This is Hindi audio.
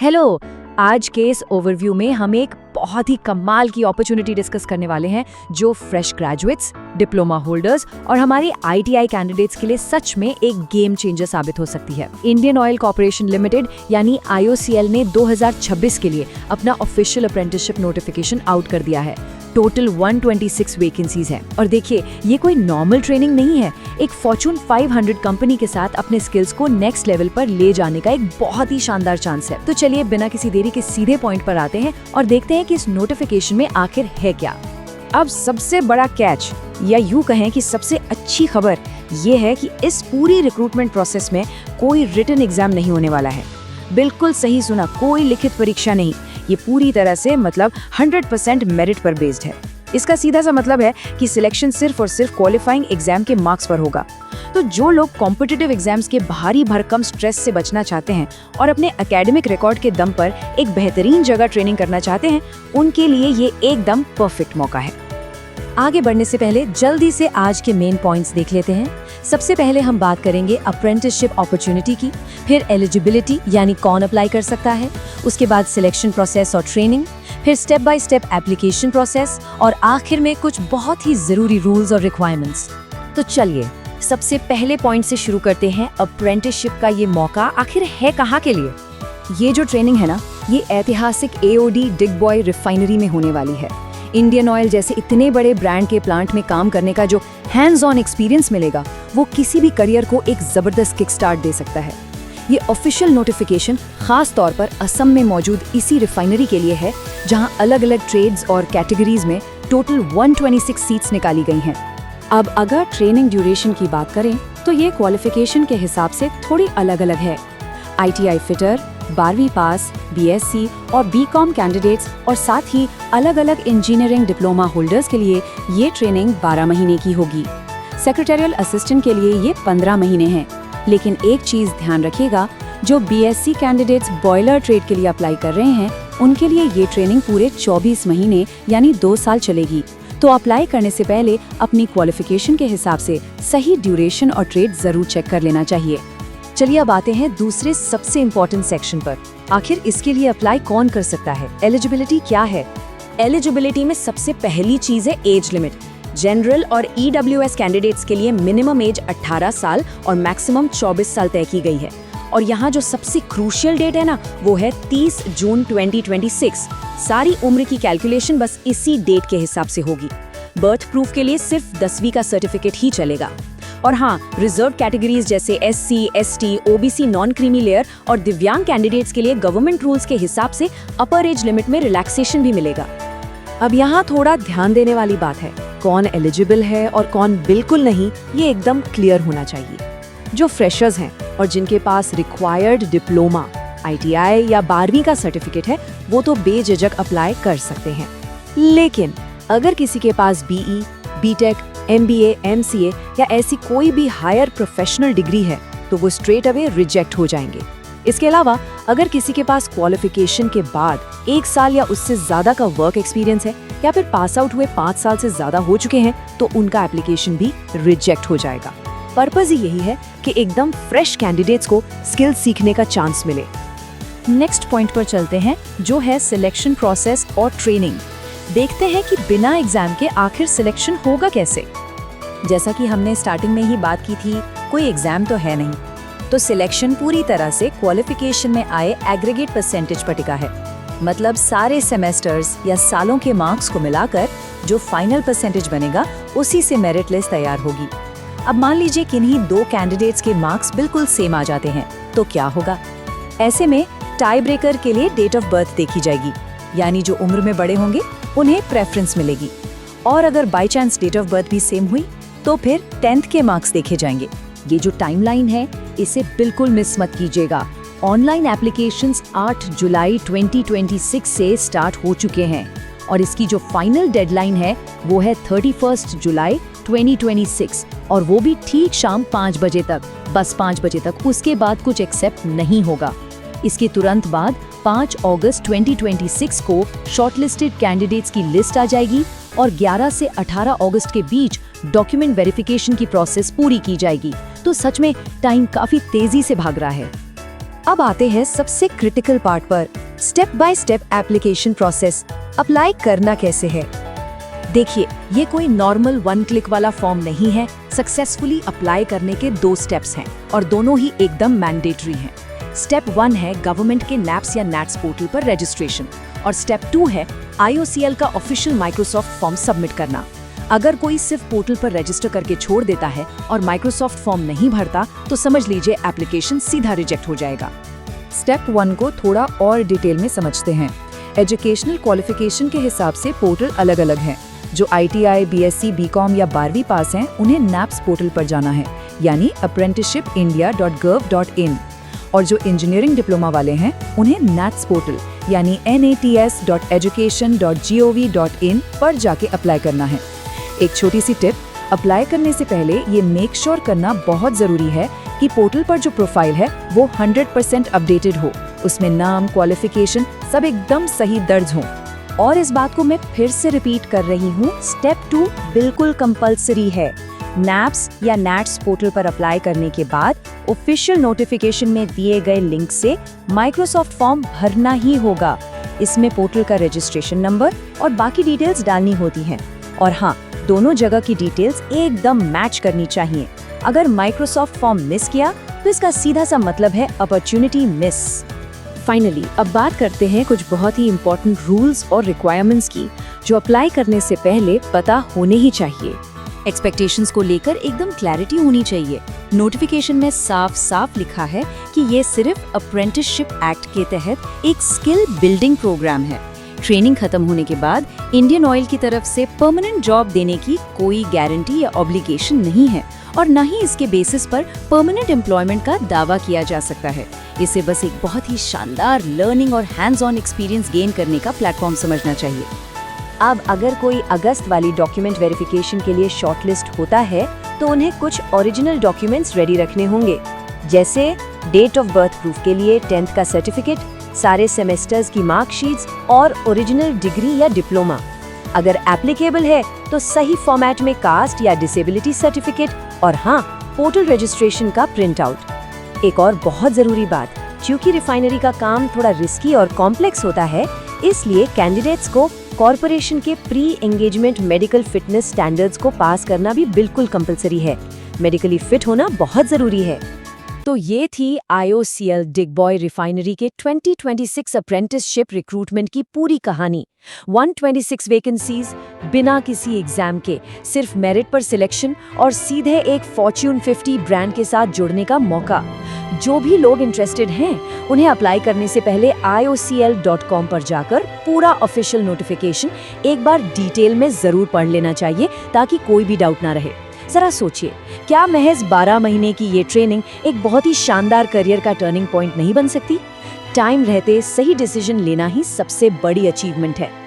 हेलो। आज के इस ओवरव्यू में हम एक बहुत ही कमाल की अपॉर्चुनिटी डिस्कस करने वाले हैं जो फ्रेश ग्रेजुएट्स, डिप्लोमा होल्डर्स और हमारे आईटीआई कैंडिडेट्स के लिए सच में एक गेम चेंजर साबित हो सकती है। इंडियन ऑयल कॉर्पोरेशन लिमिटेड यानी आईओसीएल ने 2026 के लिए अपना ऑफिशियल अप्रेंटिसशिप नोटिफिकेशन आउट कर दिया है। टोटल 126 वैकेंसीज हैं और देखिए ये कोई नॉर्मल ट्रेनिंग नहीं है, एक फॉर्च्यून 500 कंपनी के साथ अपने स्किल्स को नेक्स्ट लेवल पर ले जाने का एक बहुत ही शानदार चांस है। तो चलिए बिना किसी देरी के सीधे पॉइंट पर आते हैं और देखते हैं कि इस नोटिफिकेशन में आखिर है क्या। अब सबसे बड़ा कैच या यूं कहें कि सबसे अच्छी खबर ये है कि इस पूरी रिक्रूटमेंट प्रोसेस में कोई रिटन एग्जाम नहीं होने वाला है। बिल्कुल सही सुना, कोई लिखित परीक्षा नहीं। ये पूरी तरह से मतलब 100% मेरिट पर बेस्ड है। इसका सीधा सा मतलब है कि सिलेक्शन सिर्फ और सिर्फ क्वालिफाइंग एग्जाम के मार्क्स पर होगा। तो जो लोग कॉम्पिटिटिव एग्जाम्स के भारी भरकम स्ट्रेस से बचना चाहते हैं और अपने एकेडमिक रिकॉर्ड के दम पर एक बेहतरीन जगह ट्रेनिंग करना चाहते हैं, उनके लिए ये एकदम परफेक्ट मौका है। आगे बढ़ने से पहले जल्दी से आज के मेन पॉइंट्स देख लेते हैं। सबसे पहले हम बात करेंगे अप्रेंटिसशिप अपॉर्चुनिटी की, फिर एलिजिबिलिटी यानी कौन अप्लाई कर सकता है, उसके बाद सिलेक्शन प्रोसेस और ट्रेनिंग, फिर step by step application process और आखिर में कुछ बहुत ही जरूरी रूल्स और रिक्वायरमेंट्स। तो चलिए सबसे पहले पॉइंट से शुरू करते हैं। अप्रेंटिसशिप का ये मौका आखिर है कहाँ के लिए? ये जो ट्रेनिंग है ना, ये ऐतिहासिक एओडी डिगबॉय रिफाइनरी में होने वाली है। इंडियन ऑयल जैसे इतने बड़े ब्रांड के प्लांट में काम करने का जो हैंड्स ऑन एक्सपीरियंस मिलेगा वो किसी भी करियर को एक जबरदस्त किक स्टार्ट दे सकता है। ये ऑफिशियल नोटिफिकेशन खास तौर पर असम में मौजूद इसी रिफाइनरी के लिए है, जहां अलग अलग ट्रेड्स और कैटेगरीज में टोटल 126 सीट्स निकाली गई हैं। अब अगर ट्रेनिंग ड्यूरेशन की बात करें तो ये क्वालिफिकेशन के हिसाब से थोड़ी अलग अलग है। आईटीआई फिटर, 12वीं पास, बीएससी और बीकॉम कैंडिडेट्स और साथ ही अलग अलग इंजीनियरिंग डिप्लोमा होल्डर्स के लिए ये ट्रेनिंग 12 महीने की होगी। सेक्रेटरियल असिस्टेंट के लिए ये 15 महीने हैं। लेकिन एक चीज ध्यान रखिएगा, जो बीएससी कैंडिडेट्स बॉयलर ट्रेड के लिए अप्लाई कर रहे हैं उनके लिए ये ट्रेनिंग पूरे 24 महीने यानी 2 साल चलेगी। तो अप्लाई करने से पहले अपनी क्वालिफिकेशन के हिसाब से सही ड्यूरेशन और ट्रेड जरूर चेक कर लेना चाहिए। चलिए अब आते हैं दूसरे सबसे इम्पोर्टेंट सेक्शन पर। आखिर इसके लिए अप्लाई कौन कर सकता है? एलिजिबिलिटी क्या है? एलिजिबिलिटी में सबसे पहली चीज है एज लिमिट। जनरल और ईडब्ल्यूएस कैंडिडेट्स के लिए मिनिमम एज 18 साल और मैक्सिमम 24 साल तय की गई है। और यहाँ जो सबसे क्रूशियल डेट है ना, वो है 30 जून 2026। सारी उम्र की कैलकुलेशन बस इसी डेट के हिसाब से होगी। बर्थ प्रूफ के लिए सिर्फ 10वीं का सर्टिफिकेट ही चलेगा। और हाँ, रिजर्व कैटेगरीज जैसे SC, ST, OBC, non creamy layer और दिव्यांग कैंडिडेट्स के लिए गवर्नमेंट रूल्स के हिसाब से अपर एज लिमिट में रिलैक्सेशन भी मिलेगा। अब यहाँ थोड़ा ध्यान देने वाली बात है, कौन एलिजिबल है और कौन बिल्कुल नहीं, ये एकदम क्लियर होना चाहिए। जो फ्रेशर्स हैं और जिनके पास रिक्वायर्ड डिप्लोमा, आईटीआई या 12वीं का सर्टिफिकेट है, वो तो बेझिझक अप्लाई कर सकते हैं। लेकिन अगर किसी के पास बीई, बीटेक, एमबीए, एमसीए या ऐसी कोई भी हायर प्रोफेशनल डिग्री है तो वो स्ट्रेट अवे रिजेक्ट हो जाएंगे। इसके अलावा अगर किसी के पास क्वालिफिकेशन के बाद 1 साल या उससे ज्यादा का वर्क एक्सपीरियंस है या फिर पास आउट हुए 5 साल से ज्यादा हो चुके हैं तो उनका एप्लीकेशन भी रिजेक्ट हो जाएगा। पर्पस ही यही है कि एकदम फ्रेश कैंडिडेट्स को स्किल सीखने का चांस मिले। नेक्स्ट पॉइंट पर चलते हैं, जो है सिलेक्शन प्रोसेस और ट्रेनिंग। देखते हैं कि बिना एग्जाम के आखिर सिलेक्शन होगा कैसे। जैसा कि हमने स्टार्टिंग में ही बात की थी, कोई एग्जाम तो है नहीं, तो सिलेक्शन पूरी तरह से क्वालिफिकेशन में आए एग्रीगेट परसेंटेज पर टिका है। मतलब सारे सेमेस्टर्स या सालों के मार्क्स को मिलाकर जो फाइनल परसेंटेज बनेगा उसी से मेरिट लिस्ट तैयार होगी। अब मान लीजिए किन्हीं 2 कैंडिडेट्स के मार्क्स बिल्कुल सेम आ जाते हैं तो क्या होगा? ऐसे में टाई ब्रेकर के लिए डेट ऑफ बर्थ देखी जाएगी, यानी जो उम्र में बड़े होंगे उन्हें प्रेफरेंस मिलेगी। और अगर by chance date of birth भी सेम हुई तो फिर 10th के मार्क्स देखे जाएंगे। ये जो टाइमलाइन है इसे बिल्कुल मिस मत कीजिएगा। ऑनलाइन एप्लीकेशंस 8 जुलाई 2026 से स्टार्ट हो चुके हैं और इसकी जो फाइनल डेडलाइन है वो है 31 जुलाई 2026 और वो भी ठीक शाम 5 बजे तक, बस 5 बजे तक। उसके बाद कुछ एक्सेप्ट नहीं होगा। इसके तुरंत बाद 5 अगस्त 2026 को शॉर्टलिस्टेड कैंडिडेट्स की लिस्ट आ जाएगी और 11 से 18 अगस्त के बीच डॉक्यूमेंट वेरिफिकेशन की प्रोसेस पूरी की जाएगी। तो सच में टाइम काफी तेजी से भाग रहा है। अब आते हैं सबसे क्रिटिकल पार्ट पर, step by step application process. Apply करना कैसे है? देखिए, ये कोई नॉर्मल 1 क्लिक वाला फॉर्म नहीं है। सक्सेसफुली अप्लाई करने के 2 स्टेप्स हैं और दोनों ही एकदम मैंडेटरी हैं। स्टेप 1 है गवर्नमेंट के नैप्स या नैट्स पोर्टल पर रजिस्ट्रेशन और स्टेप 2 है IOCL का ऑफिशियल माइक्रोसॉफ्ट फॉर्म सबमिट करना। अगर कोई सिर्फ पोर्टल पर रजिस्टर करके छोड़ देता है और माइक्रोसॉफ्ट फॉर्म नहीं भरता तो समझ लीजिए एप्लीकेशन सीधा रिजेक्ट हो जाएगा। स्टेप 1 को थोड़ा और डिटेल में समझते हैं। एजुकेशनल क्वालिफिकेशन के हिसाब से पोर्टल अलग अलग हैं। जो ITI, BSc, BCom या 12वीं पास हैं उन्हें नैप्स पोर्टल पर जाना है, यानी apprenticeshipindia.gov.in, और जो इंजीनियरिंग डिप्लोमा वाले हैं उन्हें नैट्स पोर्टल यानी nats.education.gov.in पर जाके अप्लाई करना है। एक छोटी सी टिप, अप्लाई करने से पहले ये मेक श्योर करना बहुत ज़रूरी है कि पोर्टल पर जो प्रोफाइल है वो 100% अपडेटेड हो, उसमें नाम, क्वालिफिकेशन सब एकदम सही दर्ज हो। और इस बात को मैं फिर से रिपीट कर रही हूँ, स्टेप 2 बिल्कुल कंपलसरी है। नैप्स या नैट्स पोर्टल पर अप्लाई करने के बाद ऑफिशियल नोटिफिकेशन में दिए गए लिंक से माइक्रोसॉफ्ट फॉर्म भरना ही होगा। इसमें पोर्टल का रजिस्ट्रेशन नंबर और बाकी डिटेल्स डालनी होती हैं। और हाँ, दोनों जगह की डिटेल्स एकदम मैच करनी चाहिए। अगर माइक्रोसॉफ्ट फॉर्म मिस किया तो इसका सीधा सा मतलब है अपॉर्चुनिटी मिस। फाइनली अब बात करते हैं कुछ बहुत ही इम्पोर्टेंट रूल्स और रिक्वायरमेंट्स की, जो अप्लाई करने से पहले पता होने ही चाहिए। एक्सपेक्टेशंस को लेकर एकदम क्लैरिटी होनी चाहिए। नोटिफिकेशन में साफ साफ लिखा है कि ये सिर्फ अप्रेंटिसशिप एक्ट के तहत एक स्किल बिल्डिंग प्रोग्राम है। ट्रेनिंग खत्म होने के बाद इंडियन ऑयल की तरफ से परमानेंट जॉब देने की कोई गारंटी या ऑब्लिगेशन नहीं है और न ही इसके बेसिस पर परमानेंट एम्प्लॉयमेंट का दावा किया जा सकता है। इसे बस एक बहुत ही शानदार लर्निंग और हैंड्स ऑन एक्सपीरियंस गेन करने का प्लेटफॉर्म समझना चाहिए। अब अगर कोई अगस्त वाली डॉक्यूमेंट वेरिफिकेशन के लिए शॉर्टलिस्ट होता है तो उन्हें कुछ ओरिजिनल डॉक्यूमेंट्स रेडी रखने होंगे, जैसे डेट ऑफ बर्थ प्रूफ के लिए 10th का सर्टिफिकेट, सारे सेमेस्टर्स की मार्कशीट्स और ओरिजिनल डिग्री या डिप्लोमा। अगर एप्लीकेबल है तो सही फॉर्मेट में कास्ट या डिसेबिलिटी सर्टिफिकेट और हाँ, पोर्टल रजिस्ट्रेशन का प्रिंट आउट। एक और बहुत जरूरी बात, क्योंकि रिफाइनरी का काम थोड़ा रिस्की और कॉम्प्लेक्स होता है, इसलिए कैंडिडेट्स को कॉर्पोरेशन के pre engagement medical fitness standards को पास करना भी बिल्कुल कंपलसरी है। मेडिकली फिट होना बहुत जरूरी है। तो ये थी IOCL डिगबॉय रिफाइनरी के 2026 अप्रेंटिसशिप रिक्रूटमेंट की पूरी कहानी। 126 वैकेंसीज, बिना किसी एग्जाम के, सिर्फ मेरिट पर सिलेक्शन और सीधे एक फॉर्च्यून 50 ब्रांड के साथ जुड़ने का मौका। जो भी लोग इंटरेस्टेड हैं उन्हें अप्लाई करने से पहले IOCL.com पर जाकर पूरा ऑफिशियल नोटिफिकेशन एक बार डिटेल में जरूर पढ़ लेना चाहिए ताकि कोई भी डाउट ना रहे। जरा सोचिए, क्या महज 12 महीने की ये ट्रेनिंग एक बहुत ही शानदार करियर का टर्निंग पॉइंट नहीं बन सकती? टाइम रहते सही डिसीजन लेना ही सबसे बड़ी अचीवमेंट है।